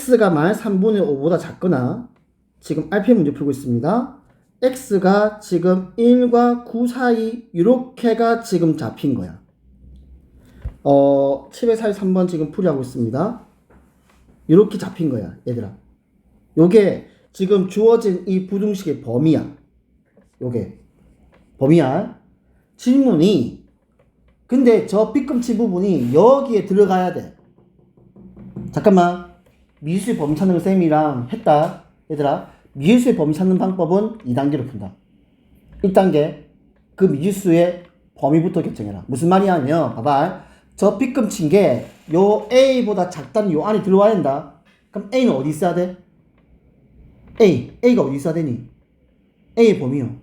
x가 만 3분의 5보다 작거나 지금 RPM 문제 풀고 있습니다. x가 지금 1과 9 사이 이렇게가 지금 잡힌 거야. 743번 지금 풀이하고 있습니다. 이렇게 잡힌 거야, 얘들아. 요게 지금 주어진 이 부등식의 범위야. 요게 범위야. 질문이 근데 저 삐끔치 부분이 여기에 들어가야 돼. 잠깐만. 미수의 범위 찾는 거 쌤이랑 했다. 얘들아, 미수의 범위 찾는 방법은 2단계로 푼다. 1단계 그 미수의 범위부터 결정해라. 무슨 말이야 하면 봐봐. 저 삐끔친 게 요 A보다 작다는 요 안에 들어와야 된다. 그럼 A는 어디 있어야 돼? A가 어디 있어야 되니? A의 범위요.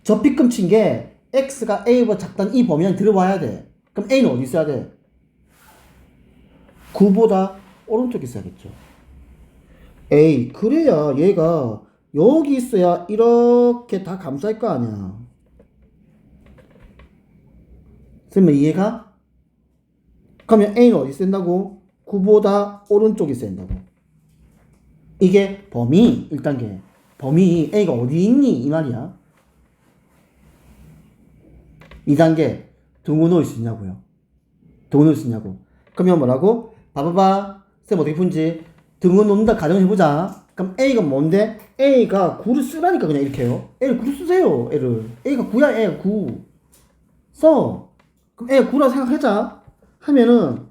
저 삐끔친 게 X가 A보다 작다는 이 범위 안에 들어와야 돼. 그럼 A는 어디 있어야 돼? 9보다 오른쪽에 있어야겠죠. A, 그래야 얘가 여기 있어야 이렇게 다 감쌀 거 아니야. 쌤은 이해가? 그러면 A는 어디 쓴다고? 9보다 오른쪽에 쓴다고. 이게 범위 1단계. 범위 A가 어디 있니? 이 말이야. 2단계 등호놓을 수 있냐고요. 등호놓을 수 있냐고. 그러면 뭐라고? 봐봐봐. 쌤 어떻게 푼지? 등호놓는다 가정해보자. 그럼 A가 뭔데? A가 9를 쓰라니까 그냥 이렇게 해요. A를 9를 쓰세요. A가 9야. A가 9 써. 그럼 A가 9라고 생각하자. 하면은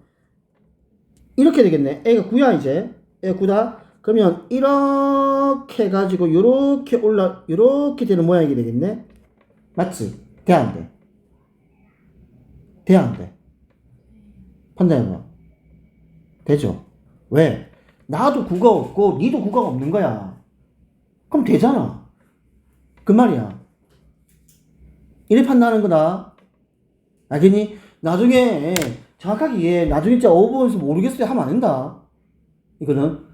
이렇게 되겠네. A가 9야 이제. A가 9다. 그러면 이렇게 해가지고 요렇게 되는 모양이 되겠네. 맞지? 돼 안 돼? 돼 안 돼? 판단해봐. 되죠? 왜? 나도 9가 없고 니도 9가 없는 거야. 그럼 되잖아. 그 말이야. 이래 판단하는 거다. 알겠니? 나중에 정확하게 나중에 진짜 어부에서 모르겠어요 하면 안 된다. 이거는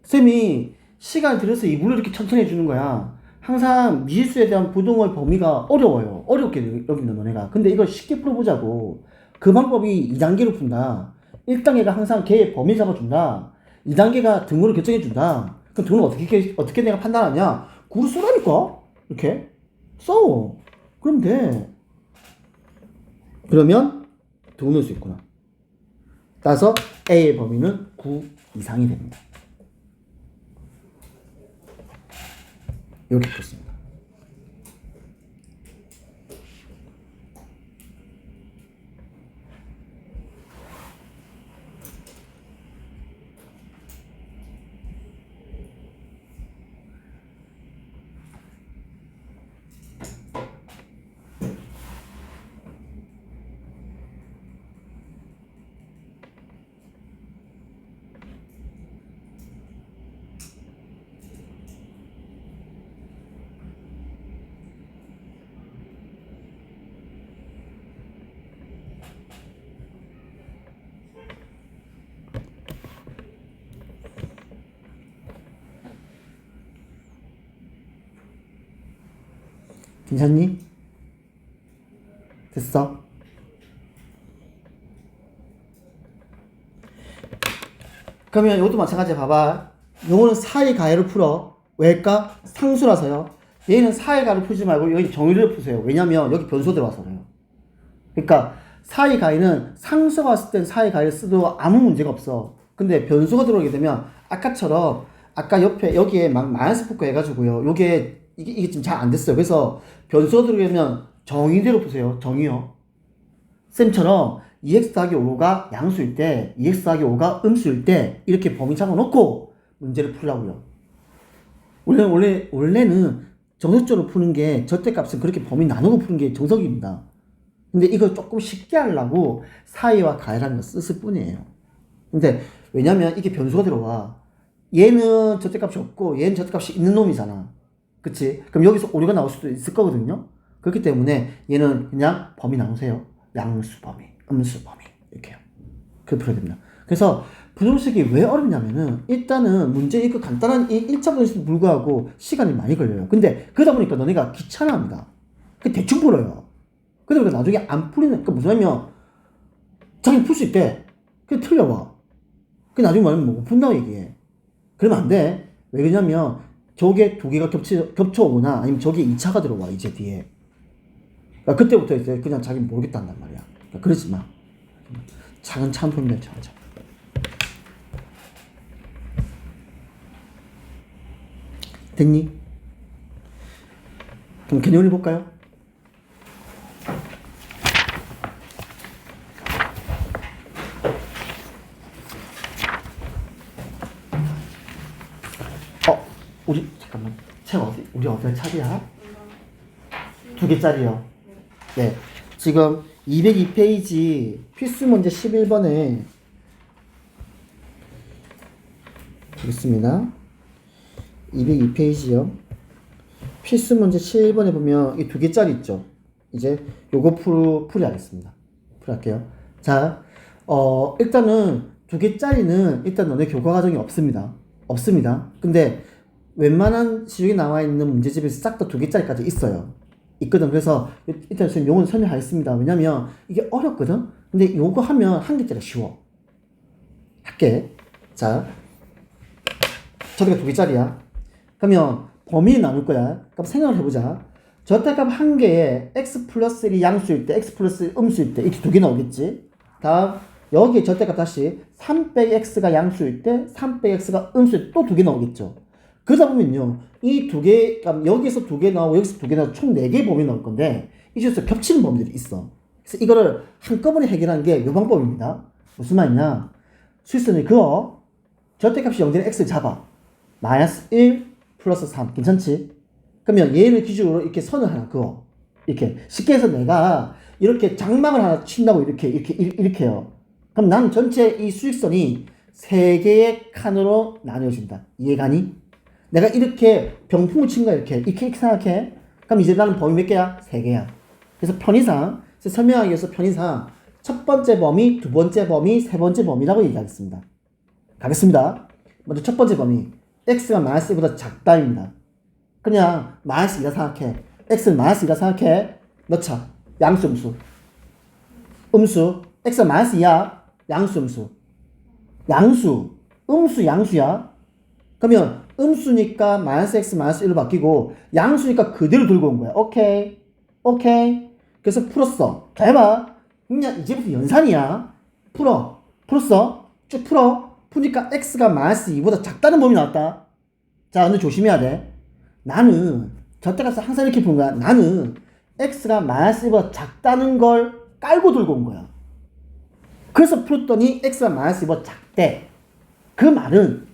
쌤이 시간 들여서 이불을 이렇게 천천히 해주는 거야. 항상 미지수에 대한 부등호의 범위가 어려워요. 어렵게 여기는 너네가. 근데 이걸 쉽게 풀어보자고. 그 방법이 2단계로 푼다. 1단계가 항상 걔의 범위 잡아준다. 2단계가 등호를 결정해준다. 그럼 등호를 어떻게 내가 판단하냐? 9를 쏘라니까? 이렇게? 써. 그럼 돼. 그러면 등호 넣을 수 있구나. 따라서 A의 범위는 9 이상이 됩니다. 이렇게 풀었습니다. 괜찮니? 됐어? 그러면 이것도 마찬가지야. 봐봐. 요거는 사이 가해로 풀어. 왜일까? 상수라서요. 얘는 사이 가해로 풀지 말고 여기 정의를 푸세요. 왜냐면 여기 변수 들어와서 그래요. 그러니까 사이 가해는 상수가 왔을 땐 사이 가해를 써도 아무 문제가 없어. 근데 변수가 들어오게 되면 아까처럼 아까 옆에 여기에 막 마이너스 붙고 해가지고요. 이게 지금 잘 안 됐어요. 그래서 변수가 들어오면 정의대로 푸세요. 정의요. 쌤처럼 2x 더하기 5가 양수일 때 2x 더하기 5가 음수일 때 이렇게 범위 잡아놓고 문제를 풀라고요. 원래는 정석적으로 푸는 게 절대값은 그렇게 범위 나누고 푸는 게 정석입니다. 근데 이걸 조금 쉽게 하려고 사이와 가해라는 걸 썼을 뿐이에요. 근데 왜냐면 이게 변수가 들어와. 얘는 절대값이 없고 얘는 절대값이 있는 놈이잖아. 그치? 그럼 여기서 오류가 나올 수도 있을 거거든요. 그렇기 때문에 얘는 그냥 범위 나누세요. 양수 범위, 음수 범위 이렇게요. 그렇게 풀어야 됩니다. 그래서 부등식이 왜 어렵냐면은 일단은 문제 이거 간단한 1차 부등식도 불구하고 시간이 많이 걸려요. 근데 그러다 보니까 너네가 귀찮아합니다. 그 대충 풀어요. 그러다 보니까 나중에 안 풀리는, 무슨 말이냐면 자기 풀 수 있대. 그냥 틀려와. 그 나중에 말하면 뭐 못 푼다고 얘기해. 그러면 안 돼. 왜 그러냐면 저게 두 개가 겹쳐오거나 아니면 저게 2차가 들어와 이제 뒤에. 그러니까 그때부터 이제 그냥 자기 모르겠다 한단 말이야. 그러니까 그러지 마. 차근차근 풀면 잘하자. 됐니? 그럼 개념을 볼까요? 우리 잠깐만 책 어디 우리 어디 차리야? 2개짜리요. 네. 지금 202페이지 필수 문제 11번에 보겠습니다. 202페이지요. 필수 문제 7번에 보면 이 2개짜리 있죠. 이제 요거 풀이하겠습니다. 풀이할게요. 자, 일단은 2개짜리는 일단 너네 교과 과정이 없습니다. 없습니다. 근데 웬만한 시중에 나와 있는 문제집에서 싹 다 2개짜리까지 있어요. 있거든. 그래서 일단 지금 요건 설명하겠습니다. 왜냐면 이게 어렵거든. 근데 요거 하면 1개짜리 쉬워. 할게. 자, 저때가 2개짜리야. 그러면 범위 나눌 거야. 그럼 생각을 해보자. 저때값 1개에 x 플러스 1이 양수일 때, x 플러스 1 음수일 때 이렇게 2개 나오겠지. 다음 여기에 저때값 다시 3 빼기 x가 양수일 때, 3 빼기 x가 음수일 때 또 2개 나오겠죠. 그러다 보면요, 이 2개, 그러니까 여기서 2개 나오고 여기서 2개 나오고 총 4개 범위 나올 건데 이 중에서 겹치는 범위들이 있어. 그래서 이거를 한꺼번에 해결하는 게 이 방법입니다. 무슨 말이냐? 수익선을 그어. 절대값이 0되는 x를 잡아. 마이너스 1 플러스 3. 괜찮지? 그러면 얘를 기준으로 이렇게 선을 하나 그어. 이렇게. 쉽게 해서 내가 이렇게 장막을 하나 친다고 이렇게요. 그럼 나는 전체 이 수익선이 3개의 칸으로 나뉘어진다. 이해가니? 내가 이렇게 병풍을 친 거야. 이렇게 생각해. 그럼 이제 나는 범위 몇 개야? 3개야. 그래서 편의상, 설명하기 위해서 편의상 첫 번째 범위, 두 번째 범위, 세 번째 범위라고 얘기하겠습니다. 가겠습니다. 먼저 첫 번째 범위. x가 마이너스 1보다 작다입니다. 그냥 마이너스 2라 생각해. x는 마이너스 2라 생각해. 넣자. 양수, 음수. 음수. x가 마이너스 2야. 양수, 음수. 양수. 음수, 양수야. 그러면 음수니까 마이너스 x 마이너스 1로 바뀌고 양수니까 그대로 들고 온 거야. 오케이. 오케이. 그래서 풀었어. 잘 봐. 그냥 이제부터 연산이야. 풀었어. 쭉 풀어. 푸니까 x가 마이너스 2보다 작다는 범위 나왔다. 자, 근데 조심해야 돼. 나는 저때가서 항상 이렇게 푸는 거야. 나는 x가 마이너스 2보다 작다는 걸 깔고 들고 온 거야. 그래서 풀었더니 x가 마이너스 2보다 작대. 그 말은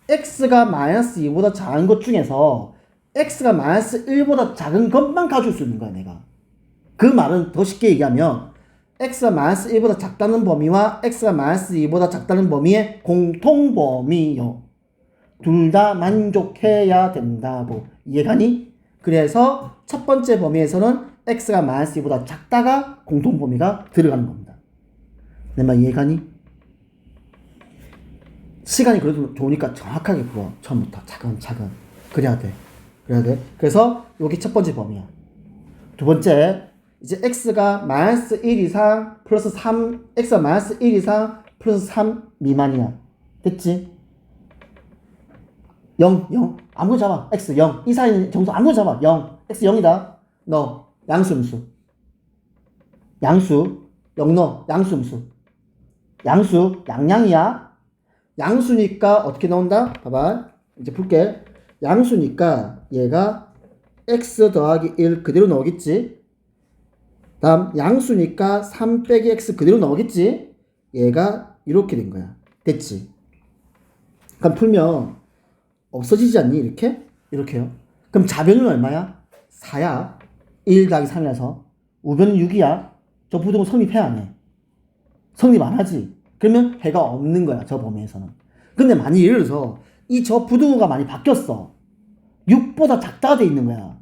x가 마이너스 2보다 작은 것 중에서 x가 마이너스 1보다 작은 것만 가질 수 있는 거야, 내가. 그 말은 더 쉽게 얘기하면 x가 마이너스 1보다 작다는 범위와 x가 마이너스 2보다 작다는 범위의 공통범위요. 둘 다 만족해야 된다고. 이해가니? 그래서 첫 번째 범위에서는 x가 마이너스 2보다 작다가 공통범위가 들어가는 겁니다. 내 말 이해가니? 시간이 그래도 좋으니까 정확하게 풀어. 처음부터 차근차근. 그래야 돼. 그래서 여기 첫 번째 범위야. 두 번째, 이제 x가 마이너스 1 이상 플러스 3, x가 마이너스 1 이상 플러스 3 미만이야. 됐지? 0. 아무거나 잡아. x 0. 이 사이는 정수 아무거나 잡아. 0. x 0이다. 너. 양수, 음수. 양수. 0 넣어. 양수, 음수. 양수. 양양이야. 양수니까 어떻게 나온다? 봐봐. 이제 풀게. 양수니까 얘가 x 더하기 1 그대로 나오겠지? 다음 양수니까 3 빼기 x 그대로 나오겠지? 얘가 이렇게 된 거야. 됐지? 그럼 풀면 없어지지 않니? 이렇게요. 그럼 좌변은 얼마야? 4야. 1 더하기 3이라서. 우변은 6이야. 저 부등호 성립해 안 해? 성립 안 하지? 그러면 해가 없는 거야, 저 범위에서는. 근데 만약 예를 들어서 이 저 부등호가 많이 바뀌었어. 6보다 작다가 돼 있는 거야.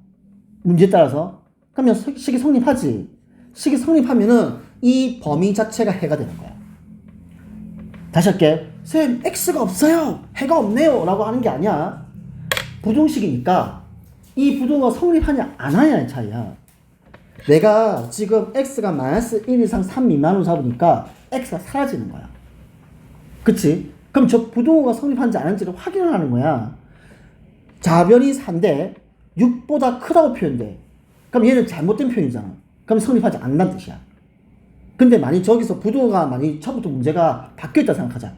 문제에 따라서. 그러면 식이 성립하지. 식이 성립하면은 이 범위 자체가 해가 되는 거야. 다시 할게. 쌤, x가 없어요. 해가 없네요. 라고 하는 게 아니야. 부등식이니까 이 부등호가 성립하냐 안 하냐의 차이야. 내가 지금 x가 마이너스 1 이상 3 미만으로 잡으니까 x가 사라지는 거야. 그치? 그럼 저 부등호가 성립하는지 안 하는지를 확인을 하는 거야. 좌변이 4인데 6보다 크다고 표현돼. 그럼 얘는 잘못된 표현이잖아. 그럼 성립하지 않는다는 뜻이야. 근데 만약 저기서 부등호가 만약 처음부터 문제가 바뀌었다 생각하자.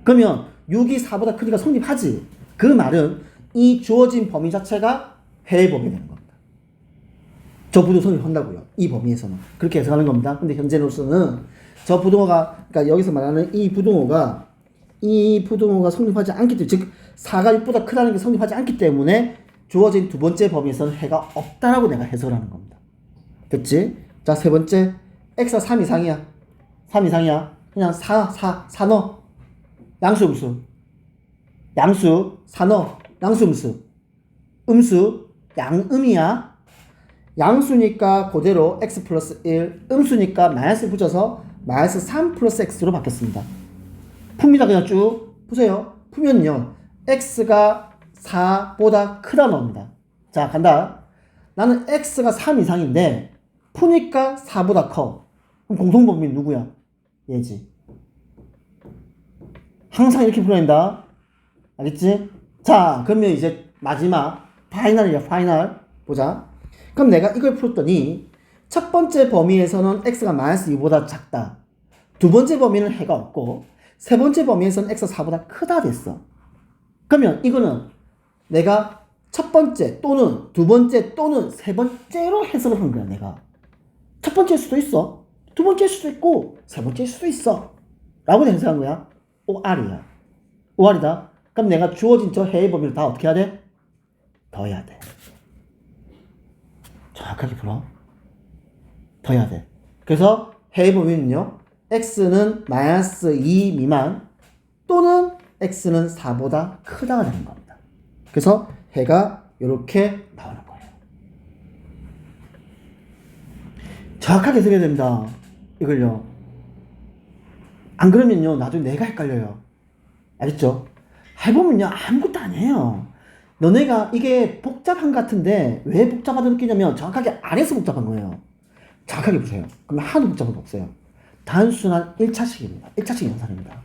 그러면 6이 4보다 크니까 성립하지. 그 말은 이 주어진 범위 자체가 해의 범위 되는 겁니다. 저 부등호 성립한다고요. 이 범위에서는. 그렇게 해석하는 겁니다. 근데 현재로서는 저 부등호가, 그러니까 여기서 말하는 이 부등호가 성립하지 않기 때문에, 즉 4가 6보다 크다는 게 성립하지 않기 때문에 주어진 두 번째 범위에서는 해가 없다라고 내가 해석을 하는 겁니다. 됐지? 자, 세 번째. x가 3 이상이야. 3 이상이야. 그냥 4 넣어. 양수, 음수. 양수, 4 넣어. 양수, 음수. 음수, 양음이야. 양수니까 그대로 x 플러스 1, 음수니까 마이너스 붙여서 마이너스 3 플러스 x로 바뀌었습니다. 풉니다. 그냥 쭉 보세요. 풀면요, x가 4보다 크다 나옵니다. 자, 간다. 나는 x가 3 이상인데 푸니까 4보다 커. 그럼 공통범위는 누구야? 얘지. 항상 이렇게 풀어낸다. 알겠지? 자, 그러면 이제 마지막 파이널이야. 파이널 보자. 그럼 내가 이걸 풀었더니 첫 번째 범위에서는 x가 마이너스 2보다 작다. 두 번째 범위는 해가 없고 세 번째 범위에서는 x가 4보다 크다 됐어. 그러면 이거는 내가 첫 번째 또는 두 번째 또는 세 번째로 해석을 한 거야. 내가 첫 번째일 수도 있어, 두 번째일 수도 있고 세 번째일 수도 있어 라고 해석한 거야. OR이야. OR이다. 그럼 내가 주어진 저 해의 범위를 다 어떻게 해야 돼? 더해야 돼. 정확하게 풀어. 더해야 돼. 그래서 해의 범위는요, x는 마이너스 2 미만 또는 x는 4보다 크다가 되는 겁니다. 그래서 해가 이렇게 나오는 거예요. 정확하게 해석해야 됩니다. 이걸요. 안 그러면요, 나중에 내가 헷갈려요. 알겠죠? 해보면요, 아무것도 아니에요. 너네가 이게 복잡한 것 같은데 왜 복잡하다 느끼냐면 정확하게 안 해서 복잡한 거예요. 정확하게 보세요. 그럼 하나도 복잡한 거 없어요. 단순한 1차식입니다. 1차식 연산입니다.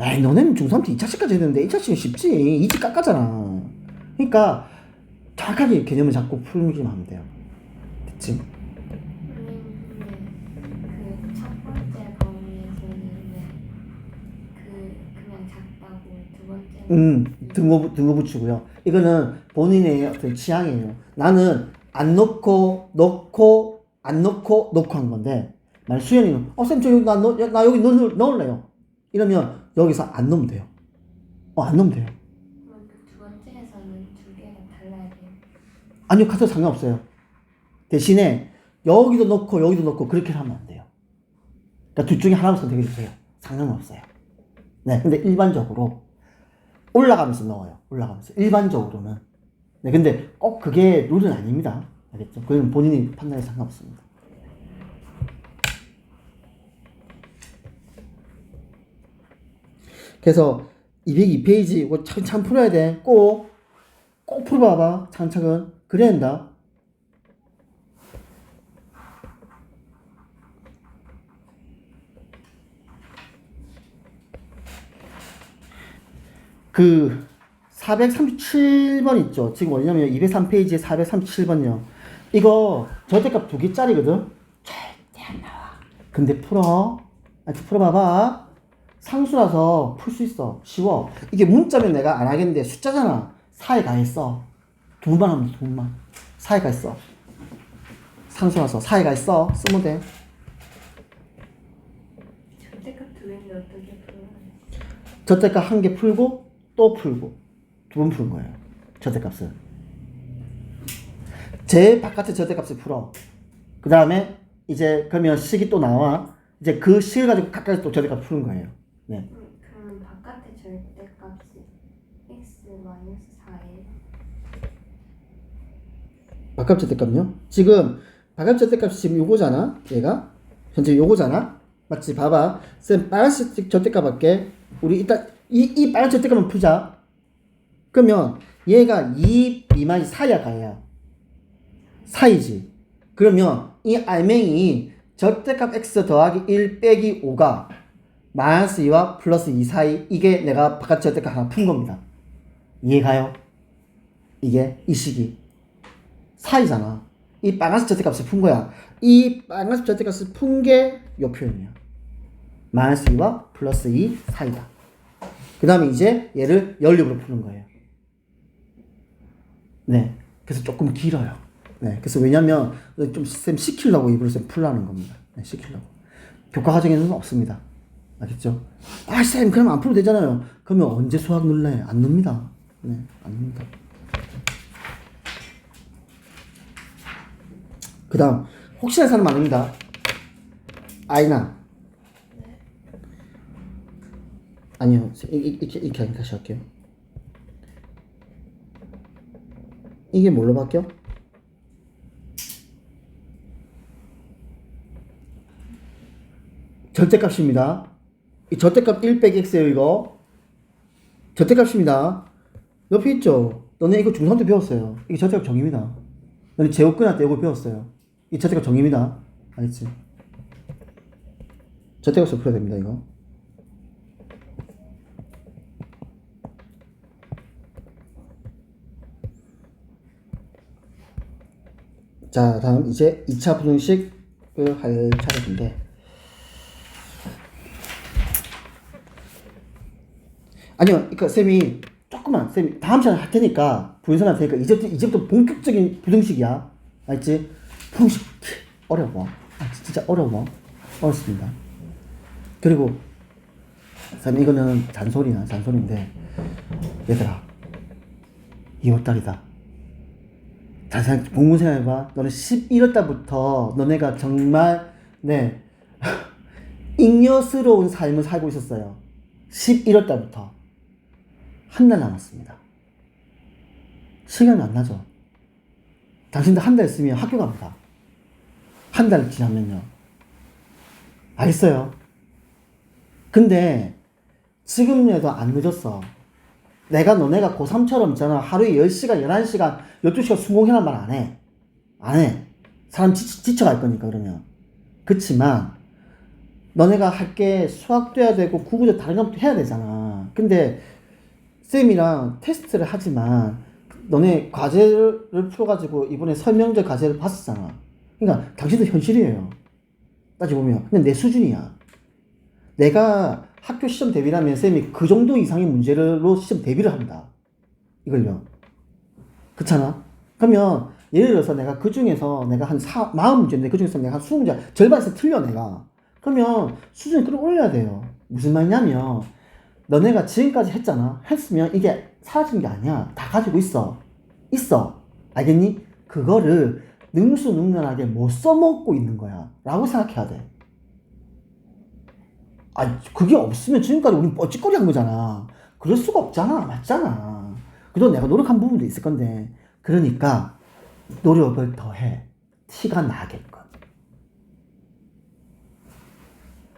에이, 너네는 중3 때 2차식까지 했는데 1차식은 쉽지. 2차 깎았잖아. 그러니까 정확하게 개념을 잡고 풀기만 하면 돼요. 됐지? 그 첫 번째 범위에서는 그냥 작다고, 두 번째는 등호 붙이고요. 이거는 본인의 어떤 취향이에요. 나는 안 넣고 안 넣고 한 건데, 만약 수연이는 쌤 저 여기 나 여기 넣을래요. 이러면 여기서 안 넣으면 돼요. 안 넣으면 돼요. 그럼 두 번째에서는 두 개가 달라야 돼요? 아니요, 카드 상관없어요. 대신에 여기도 넣고 그렇게 하면 안 돼요. 그러니까 둘 중에 하나를 선택해 주세요. 상관없어요. 네, 근데 일반적으로 올라가면서 넣어요. 올라가면서 일반적으로는. 네, 근데 꼭 그게 룰은 아닙니다. 알겠죠? 그건 본인이 판단에 상관없습니다. 그래서 202페이지 이거 참 풀어야 돼. 꼭 풀어봐봐. 차근차근. 그래야 된다. 그 437번 있죠. 지금 뭐냐면 203페이지에 437번이요. 이거 절대값 2개짜리거든. 절대 안 나와. 근데 풀어. 풀어봐봐. 상수라서 풀 수 있어. 쉬워. 이게 문자면 내가 안 하겠는데 숫자잖아. 4에 가했어. 두 번만 하면 돼. 두 번만. 4에 가했어. 상수라서 4에 가했어. 쓰면 돼. 절대값 두 개인데 어떻게 풀어요? 절대값 한 개 풀고 또 풀고 두 번 푸는 거예요. 절대값을. 제일 바깥의 절대값을 풀어. 그 다음에 이제 그러면 식이 또 나와. 이제 그 식을 가지고 각각의 또 절대값 푸는 거예요. 네. 그럼 바깥의 절대값이 x-4예요? 바깥 절대값요? 지금 바깥 절대값이 지금 요거잖아. 얘가 현재 요거잖아. 맞지? 봐봐. 쌤 빨간색 절대값 할게. 우리 일단 이 빨간 절대값만 풀자. 그러면 얘가 2 미만이 4야 가야 4이지. 그러면 이 알맹이 절대값 x 더하기 1 빼기 5가 마이너스 2와 플러스 2 사이 이게 내가 바깥 절대값 하나 푼 겁니다. 이해가요? 이게 이 식이 사이잖아. 이 빨간색 절대값을 푼 거야. 이 빨간색 절대값을 푼 게 요 표현이야. 마이너스 2와 플러스 2 사이다. 그 다음에 이제 얘를 연립으로 푸는 거예요. 네. 그래서 조금 길어요. 네. 그래서 왜냐면 좀 쌤 시키려고 일부러 쌤 풀라는 겁니다. 네, 시키려고. 교과 과정에는 없습니다. 알겠죠? 아, 쌤, 그럼 안 풀어도 되잖아요. 그러면 언제 수학 넣을래? 안 넣습니다. 네, 안 넣습니다. 그 다음, 혹시나 사람 아닙니다. 아이나. 아니요, 이렇게 다시 할게요. 이게 뭘로 바뀌어? 절대값입니다. 이 절대값 1 빼기 x예요, 이거. 절대값입니다. 옆에 있죠? 너네 이거 중3 때 배웠어요. 이게 절대값 정의입니다. 너네 제곱 끝날 때 이거 배웠어요. 이 절대값 정의입니다. 알겠지? 절대값을 풀어야 됩니다, 이거. 자, 다음 이제 2차 부등식을 할 차례인데, 아니요, 그러니까 쌤이 조금만 쌤이 다음 시간에 할 테니까 부연설 할 테니까 이제부터 본격적인 부등식이야. 알지? 부등식 어려워. 아, 진짜 어려워. 어렵습니다. 그리고 쌤 이거는 잔소리인데 얘들아 2월달이다. 잘 공부 생각해봐. 너는 11월달부터 너네가 정말 네 잉여스러운 삶을 살고 있었어요. 11월달부터 한 달 남았습니다. 시간이 안 나죠. 당신들 한 달 있으면 학교 갑니다. 한 달 지나면요. 알겠어요? 근데 지금이라도 안 늦었어. 내가 너네가 고3처럼 있잖아. 하루에 10시간, 11시간, 12시간 수공해란 말 안 해. 안 해. 사람 지쳐갈 거니까 그러면. 그치만 너네가 할 게 수학도 해야 되고 국어도 다른 것도 해야 되잖아. 근데 쌤이랑 테스트를 하지만 너네 과제를 풀어가지고 이번에 설명제 과제를 봤었잖아. 그러니까 당신도 현실이에요. 따지고 보면 그냥 내 수준이야. 내가 학교 시험 대비라면 쌤이 그 정도 이상의 문제로 시험 대비를 한다. 이걸요. 그렇잖아? 그러면 예를 들어서 내가 그 중에서 내가 한 40문제인데 그 중에서 내가 한 20문제 절반에서 틀려 내가. 그러면 수준을 끌어올려야 돼요. 무슨 말이냐면 너네가 지금까지 했잖아. 했으면 이게 사라진 게 아니야. 다 가지고 있어. 알겠니? 그거를 능수능란하게 못 써먹고 있는 거야. 라고 생각해야 돼. 아, 그게 없으면 지금까지 우린 뻘짓거리 한 거잖아. 그럴 수가 없잖아. 맞잖아. 그래도 내가 노력한 부분도 있을 건데. 그러니까 노력을 더 해. 티가 나게끔.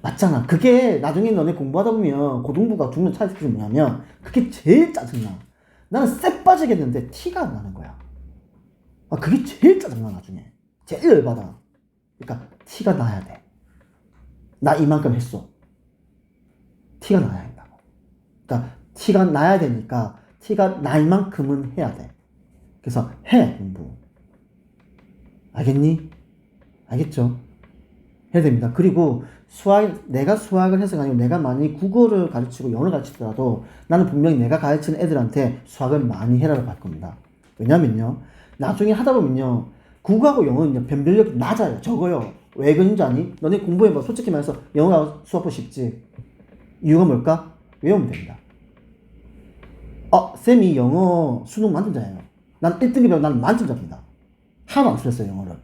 맞잖아. 그게 나중에 너네 공부하다 보면 고등부가 중간 차이스킬이 뭐냐면 그게 제일 짜증나. 나는 쎄 빠지겠는데 티가 안 나는 거야. 아, 그게 제일 짜증나 나중에. 제일 열받아. 그러니까 티가 나야 돼. 나 이만큼 했어. 티가 나야 한다고. 그러니까 티가 나야 되니까 티가 날 만큼은 해야 돼. 그래서 해 공부. 알겠니? 알겠죠? 해야 됩니다. 그리고 내가 수학을 해서가 아니고 내가 많이 국어를 가르치고 영어를 가르치더라도 나는 분명히 내가 가르치는 애들한테 수학을 많이 해라고 할 겁니다. 왜냐면요. 나중에 하다 보면요. 국어하고 영어는요. 변별력이 낮아요. 적어요. 왜 그런지 아니? 너네 공부해봐. 솔직히 말해서 영어하고 수학도 쉽지. 이유가 뭘까? 외우면 됩니다. 쌤이 영어 수능 만점자예요. 난 1등급이라고 나는 만점자입니다. 하나도 안 틀렸어요, 영어를.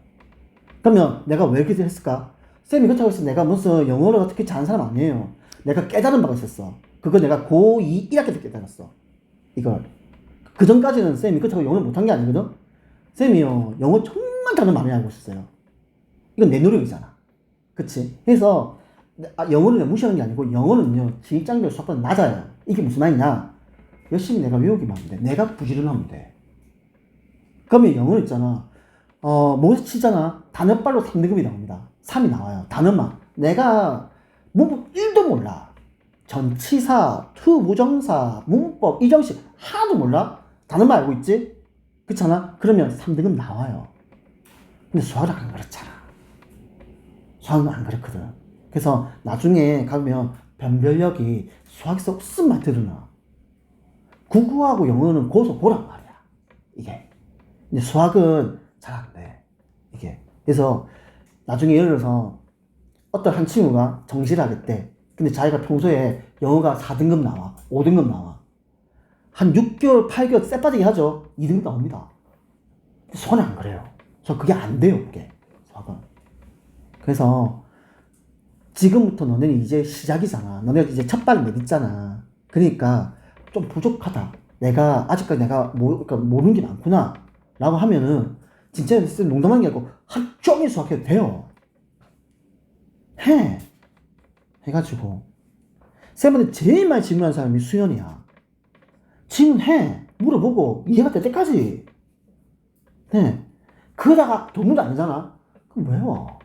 그러면 내가 왜 그렇게 했을까? 쌤이 그렇다고 해서 내가 무슨 영어를 어떻게 잘하는 사람 아니에요. 내가 깨달은 바가 있었어. 그거 내가 고2 1학기 때 깨달았어. 이걸. 그 전까지는 쌤이 그렇다고 영어를 못한 게 아니거든? 쌤이요, 영어 정말 다른 많이 알고 있었어요. 이건 내 노력이잖아. 그치? 그래서, 영어를 무시하는 게 아니고, 영어는요, 진입장벽 수학보다 낮아요. 이게 무슨 말이냐? 열심히 내가 외우기만 하면 돼. 내가 부지런하면 돼. 그러면 영어는 있잖아. 모의고사 치잖아. 단어빨로 3등급이 나옵니다. 3이 나와요. 단어만. 내가 뭐 1도 몰라. 전치사, 투부정사, 문법, 이정식 하나도 몰라? 단어만 알고 있지? 그렇잖아? 그러면 3등급 나와요. 근데 수학은 안 그렇잖아. 수학은 안 그렇거든. 그래서 나중에 가면 변별력이 수학에서 없으면 말 들으나. 국어하고 영어는 고소 고란 말이야. 이게. 근데 수학은 잘 안 돼. 이게. 그래서 나중에 예를 들어서 어떤 한 친구가 정시를 하겠대. 근데 자기가 평소에 영어가 4등급 나와. 5등급 나와. 한 6개월, 8개월 쎄빠지게 하죠. 2등급 나옵니다. 수학은 안 그래요. 저 그게 안 돼요. 그게. 수학은. 그래서 지금부터 너네는 이제 시작이잖아. 너네가 이제 첫 발을 내딛잖아. 그러니까 좀 부족하다. 내가 아직까지 내가 그러니까 모르는 게 많구나. 라고 하면은 진짜 농담한 게 아니고 하루 종일 수학해도 돼요. 해. 해가지고 쌤한테 제일 많이 질문하는 사람이 수연이야. 질문해. 물어보고 이해가 될 때까지. 네. 그러다가 도문도 아니잖아. 그럼 외워.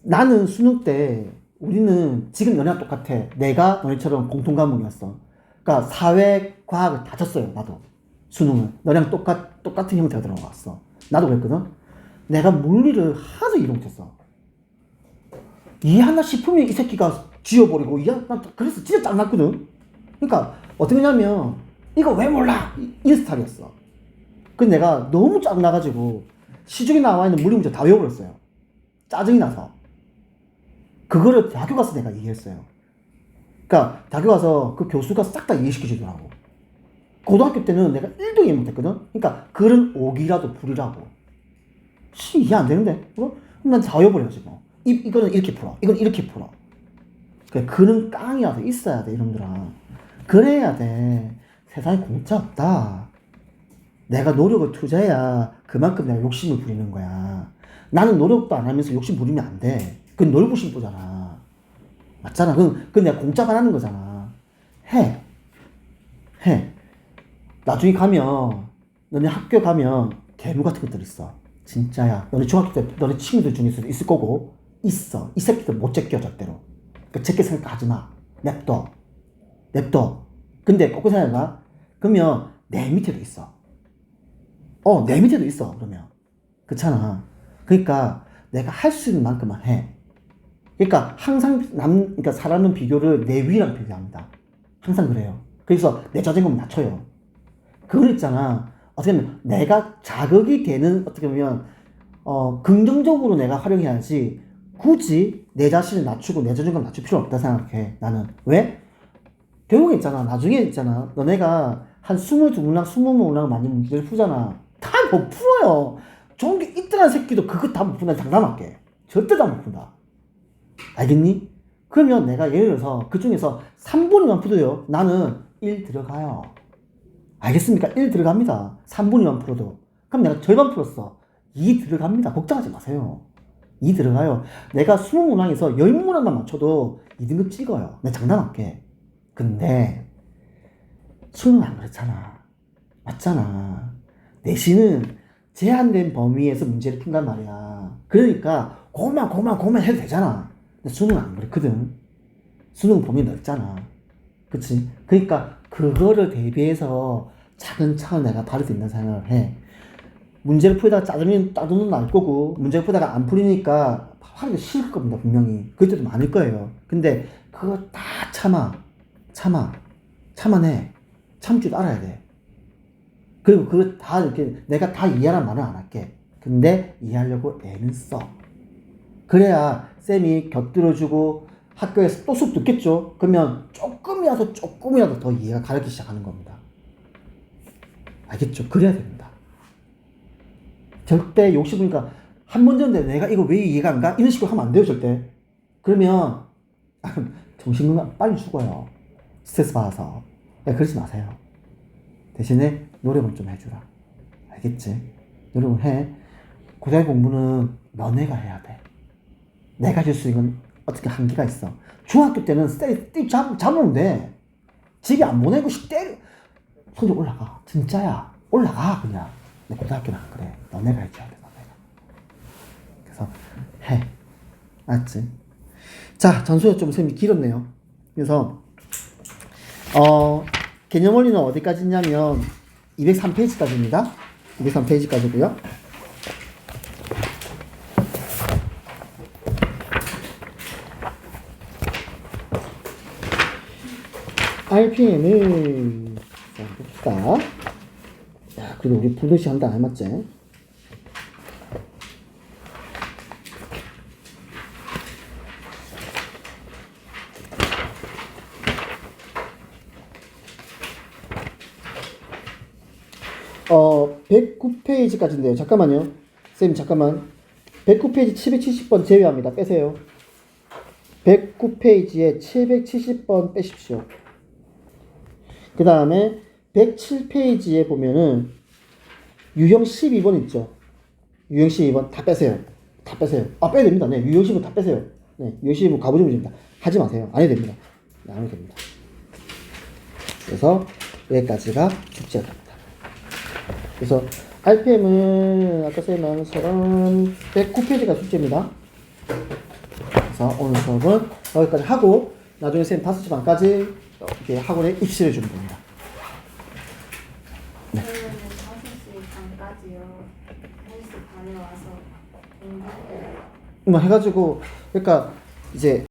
나는 수능 때 우리는 지금 너네랑 똑같아. 내가 너네처럼 공통 과목이었어. 그러니까 사회, 과학을 다 쳤어요. 나도. 수능은. 너네랑 똑같은 형태가 들어갔어. 나도 그랬거든. 내가 물리를 하도 이해 못했어. 이해하나 싶으면 이 새끼가 지워버리고 난 그래서 진짜 짱났거든. 그러니까 어떻게 하냐면 이거 왜 몰라? 이 스타일이었어. 근데 내가 너무 짜증나가지고 시중에 나와 있는 물리 문제 다 외워버렸어요. 짜증이 나서. 그거를 대학교 가서 내가 이해했어요. 그러니까 대학교 가서 그 교수가 싹 다 이해시켜주더라고. 고등학교 때는 내가 1도 이해 못했거든. 그러니까 글은 오기라도 부리라고. 이해 안 되는데? 그럼 난 다 외워버려야지 뭐. 이거는 이렇게 풀어. 이건 이렇게 풀어. 그래, 글은 깡이라도 있어야 돼, 이놈들아. 그래야 돼. 세상에 공짜 없다. 내가 노력을 투자해야 그만큼 내가 욕심을 부리는 거야. 나는 노력도 안 하면서 욕심 부리면 안 돼. 그건 놀부심보잖아. 맞잖아. 그건 내가 공짜만 하는 거잖아. 해. 나중에 가면, 너네 학교 가면 괴물 같은 것들 있어. 진짜야. 너네 중학교 때 너네 친구들 중에서도 있을 거고, 있어. 이 새끼들 못 제껴, 절대로. 그 제껴 생각하지 마. 냅둬. 근데 꼭 생각해봐. 그러면 내 밑에도 있어. 내 밑에도 있어. 그러면. 그렇잖아. 그러니까 내가 할 수 있는 만큼만 해. 그러니까 항상 그러니까 사람은 비교를 내 위랑 비교합니다. 항상 그래요. 그래서 내 자존감을 낮춰요. 그걸 있잖아. 어떻게 보면 내가 자극이 되는 어떻게 보면 긍정적으로 내가 활용해야지 굳이 내 자신을 낮추고 내 자존감 낮출 필요 없다 생각해. 나는. 왜? 결국에 있잖아. 나중에 있잖아. 너네가 한 22문항, 20문항 많이 문제를 풀잖아. 다 못 풀어요. 좋은 게 있더란 새끼도 그거 다 못 푼다. 장담할게. 절대 다 못 푼다. 알겠니? 그러면 내가 예를 들어서 그 중에서 3분이만 풀어요. 나는 1 들어가요. 알겠습니까? 1 들어갑니다. 3분이만 풀어도. 그럼 내가 절반 풀었어. 2 들어갑니다. 걱정하지 마세요. 2 들어가요. 내가 20문항에서 10문항만 맞춰도 2등급 찍어요. 내가 장담할게. 근데 수능은 안 그렇잖아. 맞잖아. 내신은 제한된 범위에서 문제를 푼단 말이야. 그러니까 고만 해도 되잖아. 근데 수능은 안 그렇거든. 수능은 범위 넓잖아. 그치? 그러니까 그거를 대비해서 차근차근 내가 다룰 수 있는 생각을 해. 문제를 풀다가 짜증은 날 거고, 문제를 풀다가 안 풀리니까 하기가 싫을 겁니다, 분명히. 그때도 많을 거예요. 근데 그거 다 참아내. 참을 줄 알아야 돼. 그리고 그거 다 이렇게 내가 다 이해하란 말은 안 할게. 근데 이해하려고 애는 써. 그래야 쌤이 곁들여주고 학교에서 또 수업 듣겠죠. 그러면 조금이라도 더 이해가 가르치기 시작하는 겁니다. 알겠죠? 그래야 됩니다. 절대 욕심 부니까 한 번 전에 내가 이거 왜 이해가 안 가? 이런 식으로 하면 안 돼요, 절대. 그러면 정신건강 빨리 죽어요. 스트레스 받아서. 그러지 마세요. 대신에 노력은 좀 해주라. 알겠지? 노력을 해. 고등학교 공부는 너네가 해야 돼. 내가 줄 수 있는 어떻게 한계가 있어. 중학교 때는 잡으면 돼. 집에 안 보내고 때려. 손좀 올라가. 진짜야. 올라가 그냥. 근데 고등학교는 안 그래. 너네가 해줘야 돼. 너네가. 그래서 해. 알았지? 자, 전수가 좀 쌤이 길었네요. 그래서 개념 원리는 어디까지 있냐면 203페이지까지입니다. 203페이지까지고요. RPM을 봅시다. 야, 그래도 우리 불도시 한다 안 맞지? 어, 109페이지까지인데요. 잠깐만요. 쌤, 잠깐만. 109페이지 770번 제외합니다. 빼세요. 109페이지에 770번 빼십시오. 그 다음에 107페이지에 보면은 유형 12번 있죠. 유형 12번 다 빼세요. 다 빼세요. 아, 빼야 됩니다. 네, 유형 12번 다 빼세요. 네, 유형 12번 가보증입니다. 하지 마세요. 안 해도 됩니다. 네, 안 해도 됩니다. 그래서 여기까지가 숙제가 됩니다. 그래서 RPM은 아까 쌤이 말한 것처럼 109페이지가 숙제입니다. 그래서 오늘 수업은 여기까지 하고 나중에 쌤 5시 반까지 이렇게 학원에 입시를 주면 됩니다. 그러면 5시 반까지요. 3시 반에 와서 공부해요. 뭐 해가지고 그러니까 이제